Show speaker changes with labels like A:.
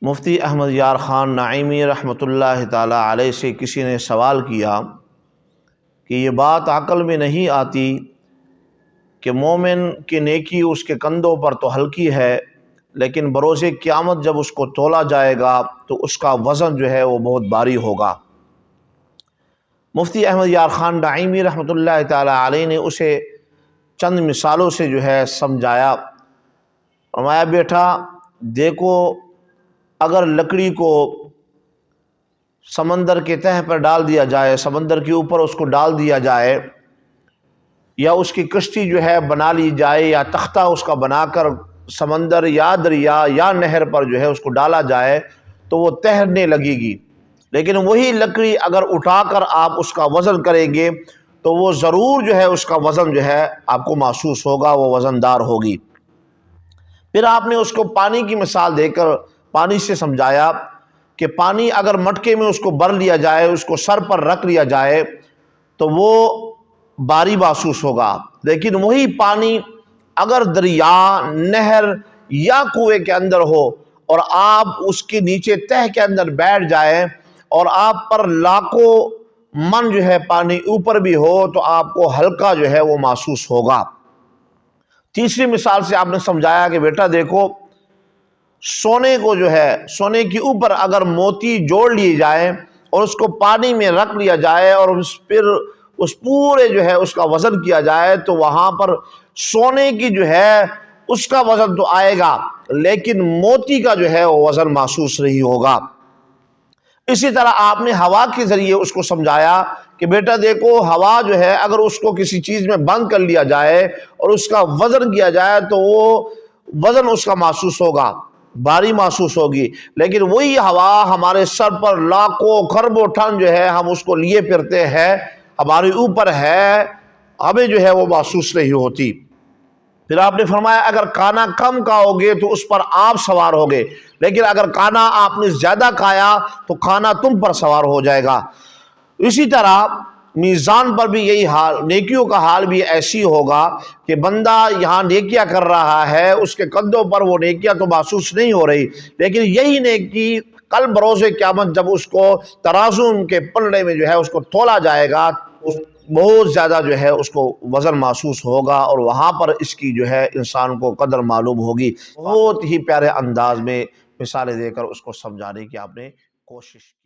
A: مفتی احمد یار خان نعیمی رحمۃ اللہ تعالی علیہ سے کسی نے سوال کیا کہ یہ بات عقل میں نہیں آتی کہ مومن کی نیکی اس کے کندھوں پر تو ہلکی ہے، لیکن بروز قیامت جب اس کو تولا جائے گا تو اس کا وزن جو ہے وہ بہت بھاری ہوگا۔ مفتی احمد یار خان نعیمی رحمۃ اللہ تعالی علیہ نے اسے چند مثالوں سے جو ہے سمجھایا۔ فرمایا بیٹا دیکھو، اگر لکڑی کو سمندر کے تہہ پر ڈال دیا جائے، سمندر کے اوپر اس کو ڈال دیا جائے، یا اس کی کشتی جو ہے بنا لی جائے، یا تختہ اس کا بنا کر سمندر یا دریا یا نہر پر جو ہے اس کو ڈالا جائے تو وہ تیرنے لگے گی، لیکن وہی لکڑی اگر اٹھا کر آپ اس کا وزن کریں گے تو وہ ضرور جو ہے اس کا وزن جو ہے آپ کو محسوس ہوگا، وہ وزن دار ہوگی۔ پھر آپ نے اس کو پانی کی مثال دے کر پانی سے سمجھایا کہ پانی اگر مٹکے میں اس کو بھر لیا جائے، اس کو سر پر رکھ لیا جائے تو وہ بھاری محسوس ہوگا، لیکن وہی پانی اگر دریا، نہر یا کنویں کے اندر ہو اور آپ اس کے نیچے تہہ کے اندر بیٹھ جائیں اور آپ پر لاکھوں من جو ہے پانی اوپر بھی ہو تو آپ کو ہلکا جو ہے وہ محسوس ہوگا۔ تیسری مثال سے آپ نے سمجھایا کہ بیٹا دیکھو، سونے کو جو ہے، سونے کے اوپر اگر موتی جوڑ لیے جائیں اور اس کو پانی میں رکھ لیا جائے اور پھر اس پورے جو ہے اس کا وزن کیا جائے تو وہاں پر سونے کی جو ہے اس کا وزن تو آئے گا، لیکن موتی کا جو ہے وہ وزن محسوس نہیں ہوگا۔ اسی طرح آپ نے ہوا کے ذریعے اس کو سمجھایا کہ بیٹا دیکھو، ہوا جو ہے اگر اس کو کسی چیز میں بند کر لیا جائے اور اس کا وزن کیا جائے تو وہ وزن اس کا محسوس ہوگا، بھاری محسوس ہوگی، لیکن وہی ہوا ہمارے سر پر لاکھوں کھربوں ٹن جو ہے ہم اس کو لیے پھرتے ہیں، ہمارے اوپر ہے، ہمیں جو ہے وہ محسوس نہیں ہوتی۔ پھر آپ نے فرمایا اگر کھانا کم کھاؤ گے تو اس پر آپ سوار ہوگے، لیکن اگر کھانا آپ نے زیادہ کھایا تو کھانا تم پر سوار ہو جائے گا۔ اسی طرح میزان پر بھی یہی حال، نیکیوں کا حال بھی ایسی ہوگا کہ بندہ یہاں نیکیاں کر رہا ہے، اس کے کندھوں پر وہ نیکیاں تو محسوس نہیں ہو رہی، لیکن یہی نیکی کل بروز قیامت جب اس کو ترازو کے پلڑے میں جو ہے اس کو تولا جائے گا، بہت زیادہ جو ہے اس کو وزن محسوس ہوگا، اور وہاں پر اس کی جو ہے انسان کو قدر معلوم ہوگی۔ بہت ہی پیارے انداز میں مثالیں دے کر اس کو سمجھانے کی آپ نے کوشش کی۔